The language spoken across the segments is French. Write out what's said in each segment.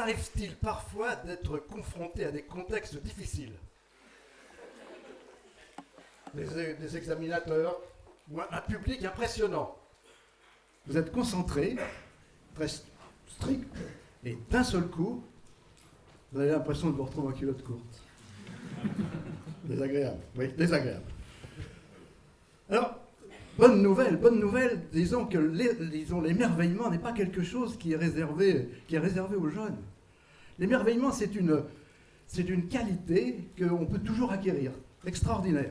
arrive-t-il parfois d'être confronté à des contextes difficiles? Des examinateurs ou un public impressionnant. Vous êtes concentré, très strict, et d'un seul coup, vous avez l'impression de vous retrouver en culotte courte. Désagréable, oui, désagréable. Alors, bonne nouvelle, disons que l'émerveillement n'est pas quelque chose qui est réservé aux jeunes. L'émerveillement, c'est une qualité qu'on peut toujours acquérir, extraordinaire.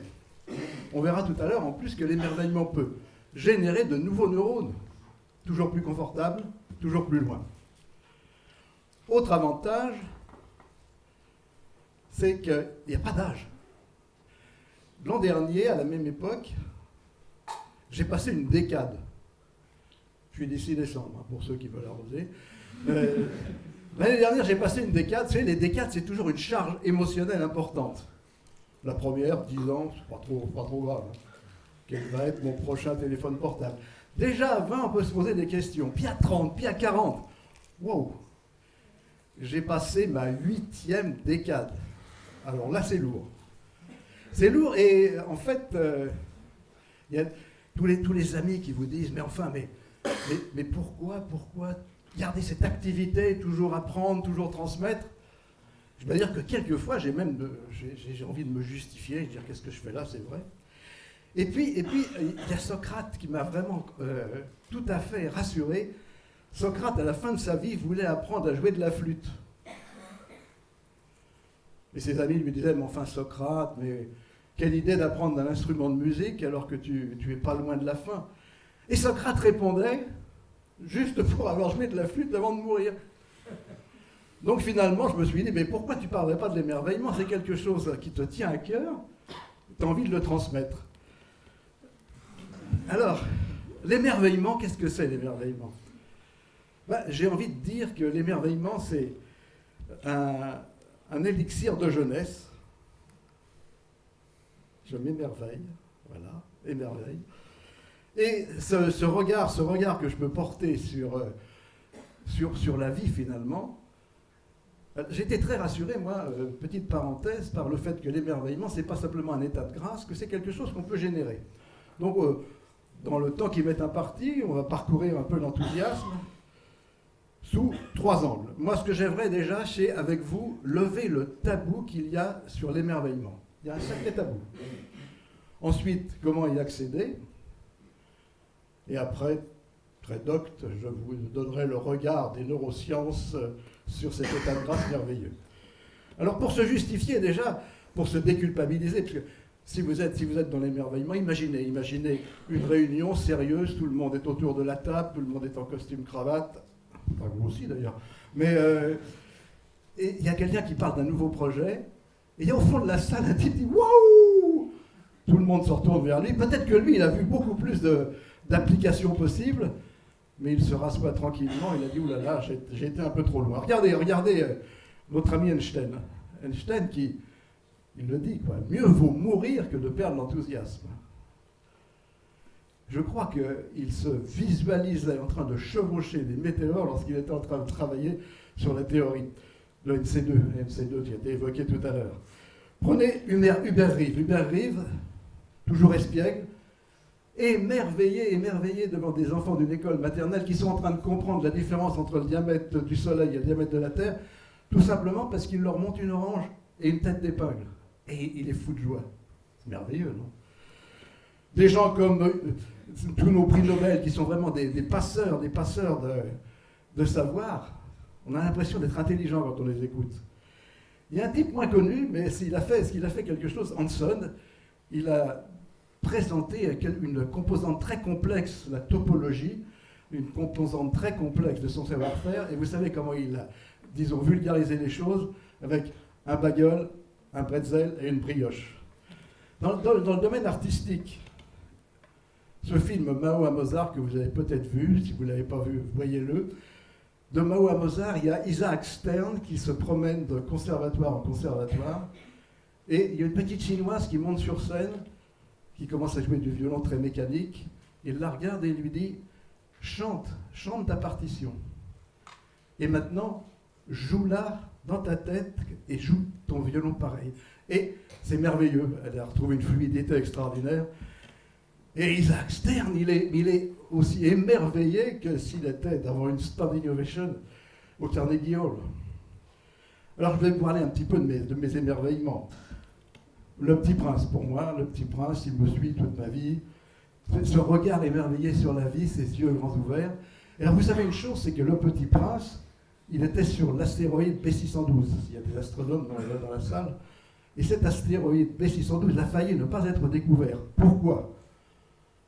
On verra tout à l'heure en plus que l'émerveillement peut générer de nouveaux neurones, toujours plus confortables, toujours plus loin. Autre avantage, c'est qu'il n'y a pas d'âge. L'an dernier, à la même époque, j'ai passé une décade. Je suis d'ici décembre, pour ceux qui veulent arroser. L'année dernière, j'ai passé une décade. Vous savez, les décades, c'est toujours une charge émotionnelle importante. La première, 10 ans, c'est pas trop grave. Quel va être mon prochain téléphone portable? Déjà à 20, on peut se poser des questions. Puis à 30, puis à 40. Wow! J'ai passé ma 8e décade. Alors là, c'est lourd. C'est lourd et en fait, il y a tous les amis qui vous disent « Mais enfin, mais pourquoi garder cette activité, toujours apprendre, toujours transmettre ?» Je dois dire que quelquefois, j'ai envie de me justifier, de dire « Qu'est-ce que je fais là, c'est vrai ?» Et puis, il y a Socrate qui m'a vraiment tout à fait rassuré. Socrate, à la fin de sa vie, voulait apprendre à jouer de la flûte. Et ses amis lui disaient « Mais enfin, Socrate, mais quelle idée d'apprendre un instrument de musique alors que tu es pas loin de la fin ?» Et Socrate répondait, juste pour avoir joué de la flûte avant de mourir. Donc finalement, je me suis dit, mais pourquoi tu ne parlerais pas de l'émerveillement? C'est quelque chose qui te tient à cœur, tu as envie de le transmettre. Alors, l'émerveillement, qu'est-ce que c'est l'émerveillement? J'ai envie de dire que l'émerveillement, c'est un élixir de jeunesse. Je m'émerveille, voilà, émerveille. Et ce regard que je peux porter sur la vie finalement, j'ai été très rassuré, moi, petite parenthèse, par le fait que l'émerveillement, c'est pas simplement un état de grâce, que c'est quelque chose qu'on peut générer. Donc, dans le temps qui m'est imparti, on va parcourir un peu l'enthousiasme sous 3 angles. Moi, ce que j'aimerais déjà, c'est, avec vous, lever le tabou qu'il y a sur l'émerveillement. Il y a un sacré tabou. Ensuite, comment y accéder? Et après, très docte, je vous donnerai le regard des neurosciences sur cet état de grâce merveilleux. Alors, pour se justifier déjà, pour se déculpabiliser, parce que si vous êtes dans l'émerveillement, imaginez une réunion sérieuse, tout le monde est autour de la table, tout le monde est en costume cravate, enfin vous aussi d'ailleurs, mais et il y a quelqu'un qui parle d'un nouveau projet, et il y a au fond de la salle un type qui dit « Waouh !» Tout le monde se retourne vers lui. Peut-être que lui, il a vu beaucoup plus d'applications possibles, mais il se rassoit tranquillement. Il a dit « Ouh là là, j'ai été un peu trop loin. » Regardez notre ami Einstein. Einstein qui, il le dit, quoi, mieux vaut mourir que de perdre l'enthousiasme. Je crois qu'il se visualisait en train de chevaucher des météores lorsqu'il était en train de travailler sur la théorie. Le MC2 qui a été évoqué tout à l'heure. Prenez Hubert Reeves. Hubert Reeves, toujours espiègle, émerveillé devant des enfants d'une école maternelle qui sont en train de comprendre la différence entre le diamètre du Soleil et le diamètre de la Terre, tout simplement parce qu'il leur montre une orange et une tête d'épingle. Et il est fou de joie. C'est merveilleux, non? Des gens comme tous nos prix Nobel qui sont vraiment des passeurs de savoir, on a l'impression d'être intelligent quand on les écoute. Il y a un type moins connu, mais il a fait quelque chose, Hanson, il a présenté une composante très complexe, la topologie, une composante très complexe de son savoir-faire, et vous savez comment il a, disons, vulgarisé les choses avec un bagel, un pretzel et une brioche. Dans le domaine artistique, ce film Mao à Mozart, que vous avez peut-être vu, si vous ne l'avez pas vu, voyez-le. De Mao à Mozart, il y a Isaac Stern qui se promène de conservatoire en conservatoire. Et il y a une petite chinoise qui monte sur scène, qui commence à jouer du violon très mécanique. Il la regarde et lui dit « Chante ta partition. Et maintenant, joue-la dans ta tête et joue ton violon pareil. Et c'est merveilleux, elle a retrouvé une fluidité extraordinaire. Et Isaac Stern, il est aussi émerveillé que s'il était d'avoir une standing ovation au Carnegie Hall. Alors je vais vous parler un petit peu de mes émerveillements. Le Petit Prince, pour moi, le Petit Prince, il me suit toute ma vie. Ce regard émerveillé sur la vie, ses yeux grands ouverts. Et alors vous savez une chose, c'est que le Petit Prince, il était sur l'astéroïde B612. Il y a des astronomes dans la salle. Et cet astéroïde B612, il a failli ne pas être découvert. Pourquoi ?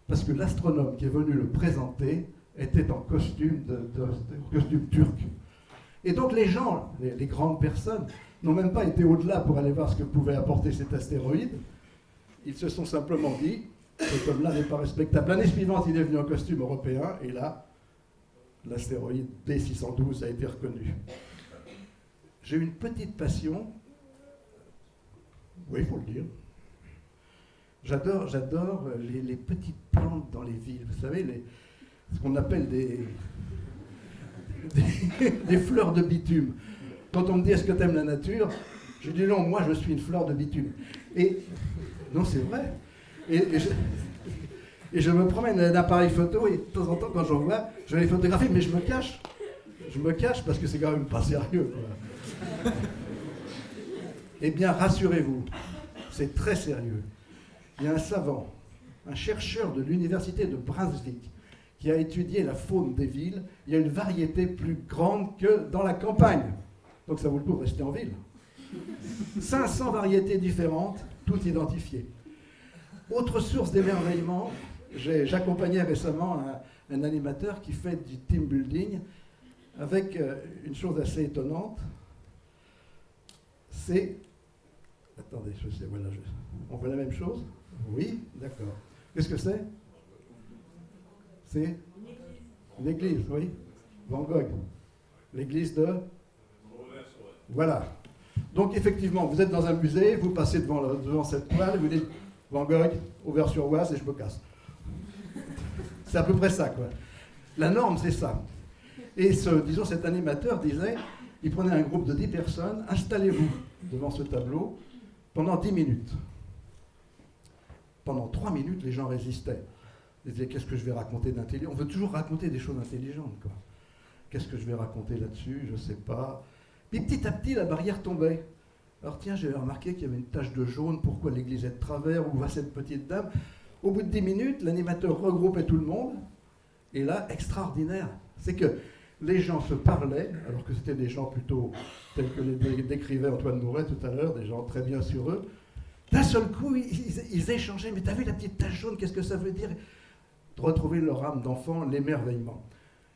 Parce que l'astronome qui est venu le présenter était en costume, costume turc. Et donc les gens, les grandes personnes, n'ont même pas été au-delà pour aller voir ce que pouvait apporter cet astéroïde. Ils se sont simplement dit, cet homme-là n'est pas respectable. L'année suivante, il est venu en costume européen, et là, l'astéroïde B612 a été reconnu. J'ai une petite passion, oui, il faut le dire. J'adore les petites plantes dans les villes. Vous savez, ce qu'on appelle des fleurs de bitume. Quand on me dit est-ce que tu aimes la nature, je dis non, moi je suis une fleur de bitume. Et non, c'est vrai. Et je me promène avec un appareil photo et de temps en temps, quand j'en vois, je vais les photographier, mais je me cache. Je me cache parce que c'est quand même pas sérieux, quoi. Eh bien, rassurez-vous, c'est très sérieux. Il y a un savant, un chercheur de l'université de Brunswick, qui a étudié la faune des villes. Il y a une variété plus grande que dans la campagne. Donc ça vaut le coup de rester en ville. 500 variétés différentes, toutes identifiées. Autre source d'émerveillement, j'accompagnais récemment un animateur qui fait du team building avec une chose assez étonnante. C'est... Attendez, je sais, voilà, on voit la même chose ? Oui, d'accord. Qu'est-ce que c'est ? C'est l'église, oui. Van Gogh. L'église de... Voilà. Donc effectivement, vous êtes dans un musée, vous passez devant cette toile, vous dites Van Gogh, Auvers-sur-Oise, et je me casse. C'est à peu près ça, quoi. La norme, c'est ça. Et disons, cet animateur disait, il prenait un groupe de 10 personnes, installez-vous devant ce tableau pendant 10 minutes. Pendant 3 minutes, les gens résistaient. Ils disaient, qu'est-ce que je vais raconter d'intelligent ? On veut toujours raconter des choses intelligentes, quoi. Qu'est-ce que je vais raconter là-dessus ? Je ne sais pas. Puis petit à petit, la barrière tombait. Alors tiens, j'avais remarqué qu'il y avait une tache de jaune, pourquoi l'église est de travers, où va cette petite dame ? Au bout de 10 minutes, l'animateur regroupait tout le monde, et là, extraordinaire, c'est que les gens se parlaient, alors que c'était des gens plutôt tels que les décrivait Antoine Mouret tout à l'heure, des gens très bien sur eux. D'un seul coup, ils échangeaient, mais t'as vu la petite tache jaune, qu'est-ce que ça veut dire ? De retrouver leur âme d'enfant, l'émerveillement.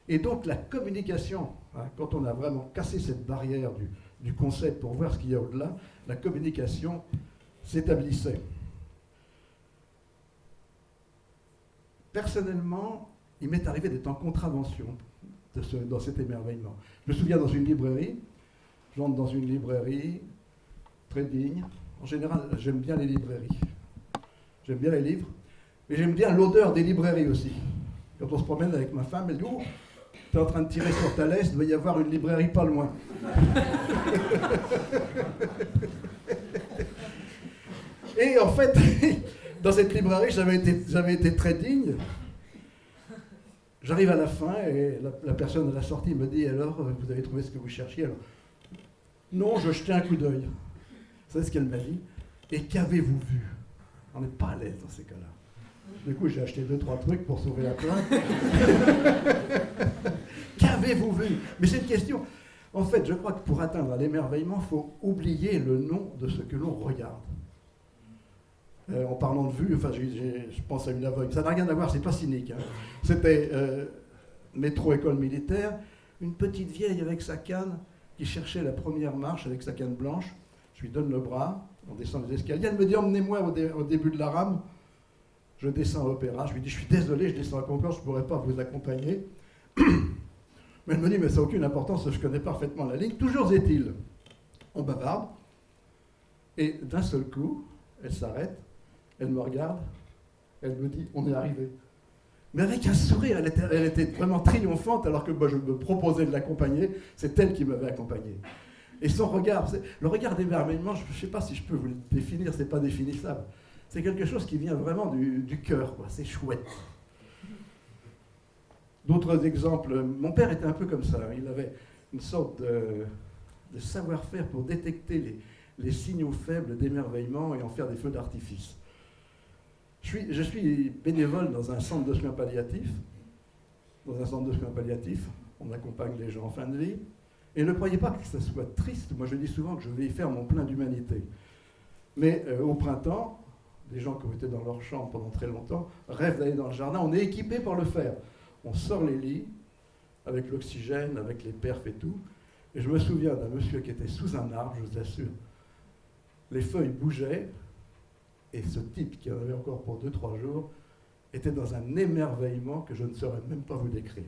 Et donc la communication, hein, quand on a vraiment cassé cette barrière du concept pour voir ce qu'il y a au-delà, la communication s'établissait. Personnellement, il m'est arrivé d'être en contravention dans cet émerveillement. Je me souviens dans une librairie, j'entre dans une librairie très digne. En général, j'aime bien les librairies. J'aime bien les livres, mais j'aime bien l'odeur des librairies aussi. Quand on se promène avec ma femme, elle dit « Oh, tu es en train de tirer sur ta laisse, il doit y avoir une librairie pas loin. » Et en fait, dans cette librairie, j'avais été très digne. J'arrive à la fin et la personne à la sortie me dit « Alors, vous avez trouvé ce que vous cherchiez ?» Alors, non, je jetais un coup d'œil. Vous savez ce qu'elle m'a dit ? Et qu'avez-vous vu ? On n'est pas à l'aise dans ces cas-là. Du coup, j'ai acheté 2-3 trucs pour sauver la plainte. Qu'avez-vous vu ? Mais cette question, en fait, je crois que pour atteindre l'émerveillement, il faut oublier le nom de ce que l'on regarde. En parlant de vue, enfin, je pense à une aveugle. Ça n'a rien à voir, c'est pas cynique. Hein. C'était métro école militaire, une petite vieille avec sa canne qui cherchait la première marche avec sa canne blanche. Je lui donne le bras, on descend les escaliers. Elle me dit emmenez-moi au début de la rame. Je descends à l'Opéra. Je lui dis je suis désolé, je descends à Concorde, je ne pourrais pas vous accompagner. Mais elle me dit mais ça n'a aucune importance, je connais parfaitement la ligne. Toujours est-il, on bavarde. Et d'un seul coup, elle s'arrête, elle me regarde, elle me dit on est arrivé. mais avec un sourire. Elle était vraiment triomphante, alors que moi, je me proposais de l'accompagner. C'est elle qui m'avait accompagné. Et son regard, le regard d'émerveillement, je ne sais pas si je peux vous le définir, c'est pas définissable. C'est quelque chose qui vient vraiment du cœur, quoi. C'est chouette. D'autres exemples, mon père était un peu comme ça. Il avait une sorte de savoir-faire pour détecter les signaux faibles d'émerveillement et en faire des feux d'artifice. Je suis bénévole dans un centre de soins palliatifs. Dans un centre de soins palliatifs, on accompagne les gens en fin de vie. Et ne croyez pas que ça soit triste. Moi, je dis souvent que je vais y faire mon plein d'humanité. Mais au printemps, des gens qui ont été dans leur chambre pendant très longtemps rêvent d'aller dans le jardin. On est équipé pour le faire. On sort les lits avec l'oxygène, avec les perfs et tout. Et je me souviens d'un monsieur qui était sous un arbre, je vous assure. Les feuilles bougeaient. Et ce type, qui en avait encore pour 2-3 jours, était dans un émerveillement que je ne saurais même pas vous décrire.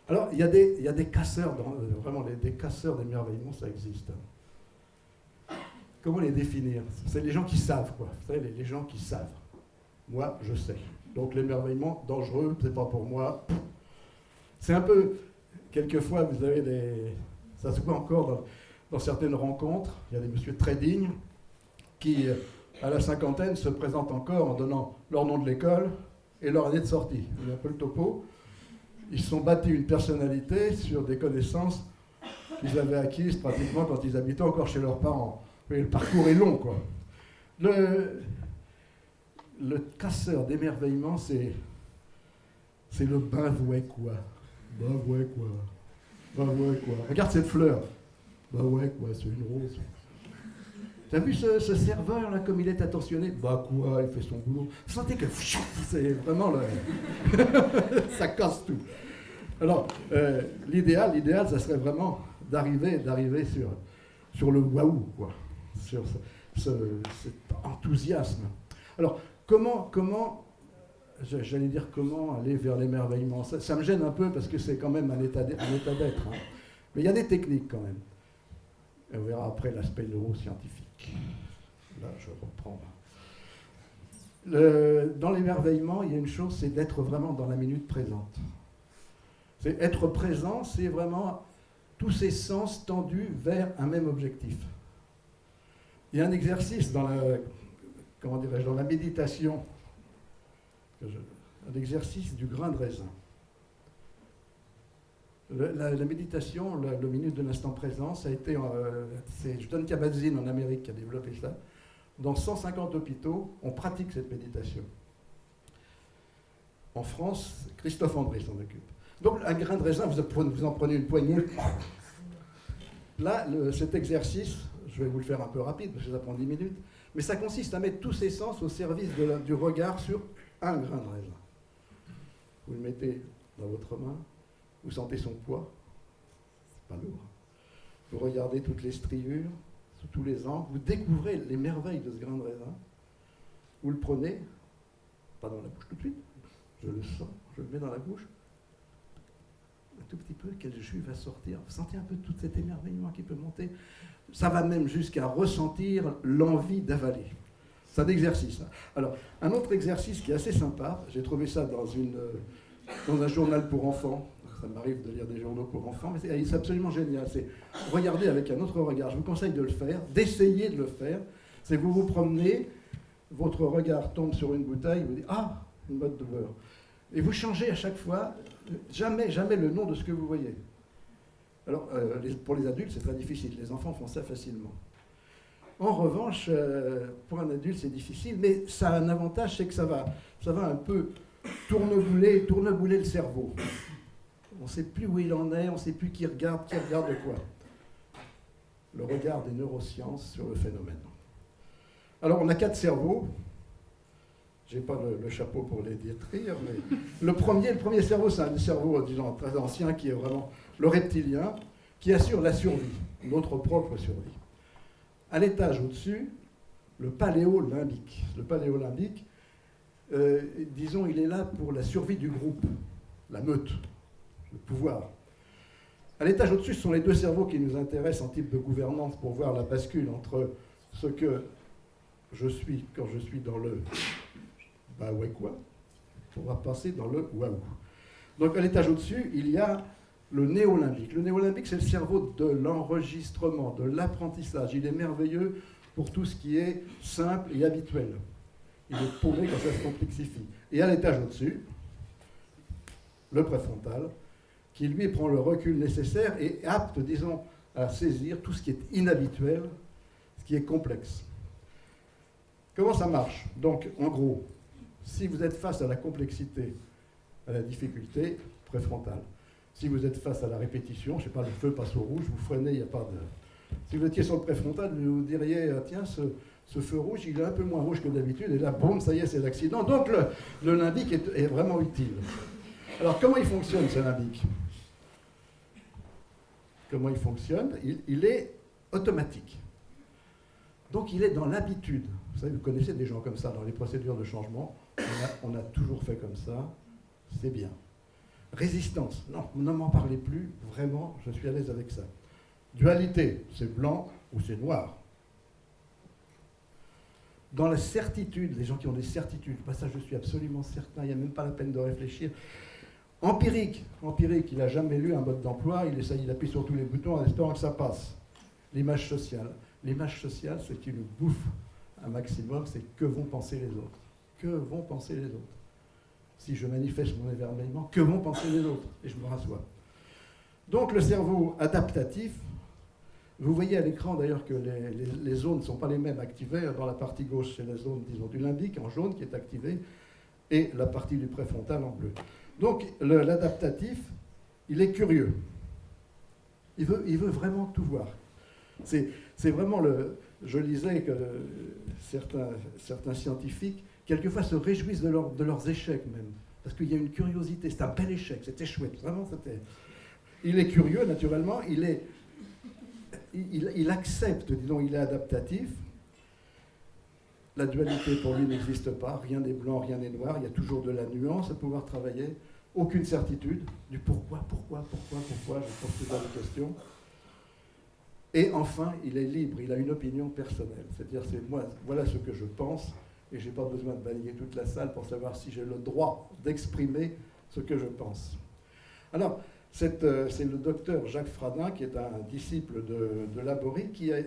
Alors, il y a des casseurs, vraiment des casseurs d'émerveillement, ça existe. Comment les définir? C'est les gens qui savent, quoi. Vous savez, les gens qui savent. Moi, je sais. Donc l'émerveillement, dangereux, c'est pas pour moi. C'est un peu, quelquefois, vous avez ça se voit encore dans certaines rencontres, il y a des messieurs très dignes qui, à la cinquantaine, se présentent encore en donnant leur nom de l'école et leur année de sortie. Vous voyez un peu le topo. Ils se sont bâtis une personnalité sur des connaissances qu'ils avaient acquises pratiquement quand ils habitaient encore chez leurs parents. Vous voyez, le parcours est long, quoi. Le casseur d'émerveillement, c'est le ben ouais quoi. Ben ouais quoi. Ben ouais quoi. Regarde cette fleur. Ben ouais quoi, c'est une rose. T'as vu ce serveur là, comme il est attentionné? Bah quoi, il fait son boulot. Vous sentez que c'est vraiment ça casse tout. Alors, l'idéal, ça serait vraiment d'arriver sur le waouh, quoi. Sur cet enthousiasme. Alors, comment aller vers l'émerveillement? Ça me gêne un peu parce que c'est quand même un état d'être. Hein. Mais il y a des techniques quand même. Et on verra après l'aspect neuroscientifique. Là, je reprends. Dans l'émerveillement, il y a une chose, c'est d'être vraiment dans la minute présente. C'est être présent, c'est vraiment tous ses sens tendus vers un même objectif. Il y a un exercice dans la méditation, un exercice du grain de raisin. La méditation, le minute de l'instant présent, ça a été, c'est John Kabat-Zinn en Amérique qui a développé ça. Dans 150 hôpitaux, on pratique cette méditation. En France, Christophe André s'en occupe. Donc un grain de raisin, vous en prenez une poignée. Là, cet exercice, je vais vous le faire un peu rapide, parce que ça prend 10 minutes, mais ça consiste à mettre tous ses sens au service du regard sur un grain de raisin. Vous le mettez dans votre main, vous sentez son poids, c'est pas lourd. Vous regardez toutes les striures, sous tous les angles, vous découvrez les merveilles de ce grain de raisin. Vous le prenez, pas dans la bouche tout de suite, je le sens, je le mets dans la bouche, un tout petit peu, quel jus va sortir. Vous sentez un peu tout cet émerveillement qui peut monter. Ça va même jusqu'à ressentir l'envie d'avaler. C'est un exercice. Alors, un autre exercice qui est assez sympa, j'ai trouvé ça dans un journal pour enfants. Ça m'arrive de lire des journaux pour enfants, mais c'est absolument génial. C'est regarder avec un autre regard. Je vous conseille de le faire, d'essayer de le faire. C'est vous promenez, votre regard tombe sur une bouteille, vous dites « Ah, une botte de beurre ». Et vous changez à chaque fois, jamais le nom de ce que vous voyez. Alors, pour les adultes, c'est très difficile. Les enfants font ça facilement. En revanche, pour un adulte, c'est difficile, mais ça a un avantage, c'est que ça va un peu tournebouler le cerveau. On ne sait plus où il en est, on ne sait plus qui regarde quoi. Le regard des neurosciences sur le phénomène. Alors, on a 4 cerveaux. Je n'ai pas le chapeau pour les décrire, mais le premier cerveau, c'est un cerveau, disons, très ancien, qui est vraiment le reptilien, qui assure la survie, notre propre survie. À l'étage au-dessus, le paléolimbique. Le paléolimbique, disons, il est là pour la survie du groupe, la meute, le pouvoir. À l'étage au-dessus, ce sont les 2 cerveaux qui nous intéressent en type de gouvernance pour voir la bascule entre ce que je suis quand je suis dans le bah ouais quoi, pouvoir passer dans le waouh. Donc à l'étage au-dessus, il y a le néolimbique. Le néolimbique, c'est le cerveau de l'enregistrement, de l'apprentissage. Il est merveilleux pour tout ce qui est simple et habituel. Il est paumé quand ça se complexifie. Et à l'étage au-dessus, le préfrontal, qui lui prend le recul nécessaire et est apte, disons, à saisir tout ce qui est inhabituel, ce qui est complexe. Comment ça marche? Donc, en gros, si vous êtes face à la complexité, à la difficulté, préfrontal. Si vous êtes face à la répétition, je ne sais pas, le feu passe au rouge, vous freinez, il n'y a pas de... Si vous étiez sur le préfrontal, vous diriez, tiens, ce feu rouge, il est un peu moins rouge que d'habitude, et là, boum, ça y est, c'est l'accident. Donc, le limbique est vraiment utile. Alors, comment il fonctionne, ce limbique? Comment il fonctionne? Il est automatique. Donc, il est dans l'habitude. Vous savez, vous connaissez des gens comme ça dans les procédures de changement. On a toujours fait comme ça. C'est bien. Résistance. Non, ne m'en parlez plus. Vraiment, je suis à l'aise avec ça. Dualité. C'est blanc ou c'est noir. Dans la certitude, les gens qui ont des certitudes, ça je suis absolument certain, il n'y a même pas la peine de réfléchir. Empirique, il n'a jamais lu un mode d'emploi, il appuie sur tous les boutons en espérant que ça passe. L'image sociale. L'image sociale, ce qui nous bouffe un maximum, c'est que vont penser les autres. Que vont penser les autres? Si je manifeste mon émerveillement, que vont penser les autres? Et je me rassois. Donc le cerveau adaptatif, vous voyez à l'écran d'ailleurs que les zones ne sont pas les mêmes activées. Dans la partie gauche, c'est la zone, disons, du limbique en jaune qui est activée, et la partie du préfrontal en bleu. Donc l'adaptatif, il est curieux. Il veut vraiment tout voir. C'est vraiment je lisais que certains scientifiques, quelquefois, se réjouissent de leurs échecs même. Parce qu'il y a une curiosité. C'est un bel échec, c'était chouette. Vraiment, c'était... Il est curieux, naturellement. Il accepte, disons, il est adaptatif. La dualité, pour lui, n'existe pas. Rien n'est blanc, rien n'est noir. Il y a toujours de la nuance à pouvoir travailler. Aucune certitude. Du pourquoi, je pose toujours des questions. Et enfin, il est libre, il a une opinion personnelle. C'est-à-dire, c'est moi, voilà ce que je pense, et je n'ai pas besoin de balayer toute la salle pour savoir si j'ai le droit d'exprimer ce que je pense. Alors, c'est le docteur Jacques Fradin, qui est un disciple de Laborie, qui a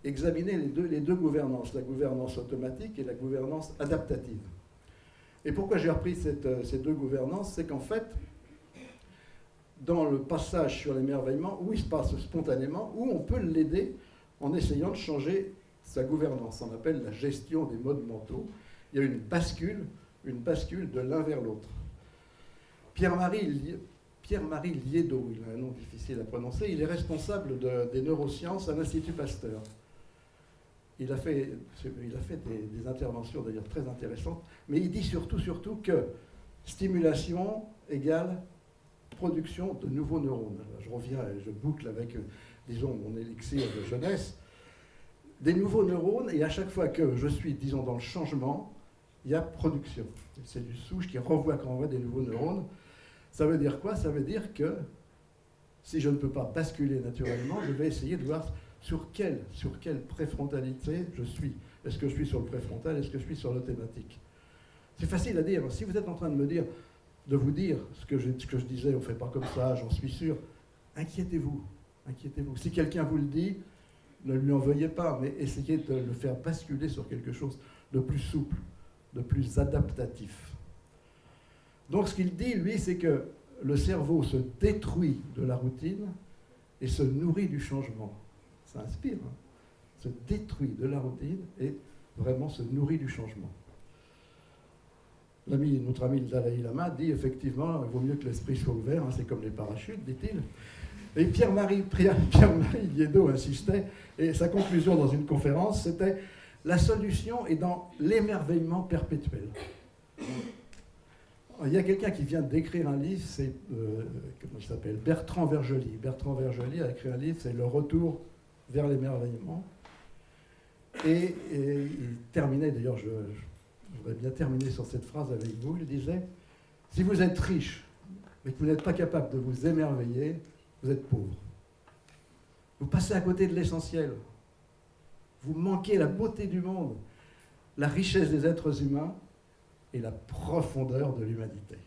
examiné les deux gouvernances, la gouvernance automatique et la gouvernance adaptative. Et pourquoi j'ai repris ces deux gouvernances? C'est qu'en fait, dans le passage sur l'émerveillement, où il se passe spontanément, où on peut l'aider en essayant de changer sa gouvernance. On appelle la gestion des modes mentaux. Il y a une bascule de l'un vers l'autre. Pierre-Marie Liédot, il a un nom difficile à prononcer, il est responsable des neurosciences à l'Institut Pasteur. Il a fait des interventions d'ailleurs très intéressantes, mais il dit surtout que stimulation égale production de nouveaux neurones. Je reviens, je boucle avec, disons, mon élixir de jeunesse. Des nouveaux neurones, et à chaque fois que je suis, disons, dans le changement, il y a production. C'est du souche qui renvoie des nouveaux neurones. Ça veut dire quoi? Ça veut dire que si je ne peux pas basculer naturellement, je vais essayer de voir sur quelle préfrontalité je suis. Est-ce que je suis sur le préfrontal? Est-ce que je suis sur le thématique? C'est facile à dire. Si vous êtes en train de vous dire ce que je disais, on ne fait pas comme ça, j'en suis sûr, inquiétez-vous. Si quelqu'un vous le dit, ne lui en veuillez pas, mais essayez de le faire basculer sur quelque chose de plus souple, de plus adaptatif. Donc ce qu'il dit, lui, c'est que le cerveau se détruit de la routine et se nourrit du changement. Ça inspire, hein? Se détruit de la routine et vraiment se nourrit du changement. Notre ami le Dalai Lama dit effectivement, il vaut mieux que l'esprit soit ouvert, hein, c'est comme les parachutes, dit-il. Et Pierre-Marie Liédot insistait, et sa conclusion dans une conférence, c'était « La solution est dans l'émerveillement perpétuel ». Il y a quelqu'un qui vient d'écrire un livre, c'est, comment il s'appelle, Bertrand Vergely. Bertrand Vergely a écrit un livre, c'est « Le retour vers l'émerveillement ». Et il terminait, d'ailleurs, je voudrais bien terminer sur cette phrase avec vous, il disait « Si vous êtes riche, mais que vous n'êtes pas capable de vous émerveiller, vous êtes pauvre. Vous passez à côté de l'essentiel. Vous manquez la beauté du monde, la richesse des êtres humains, et la profondeur de l'humanité.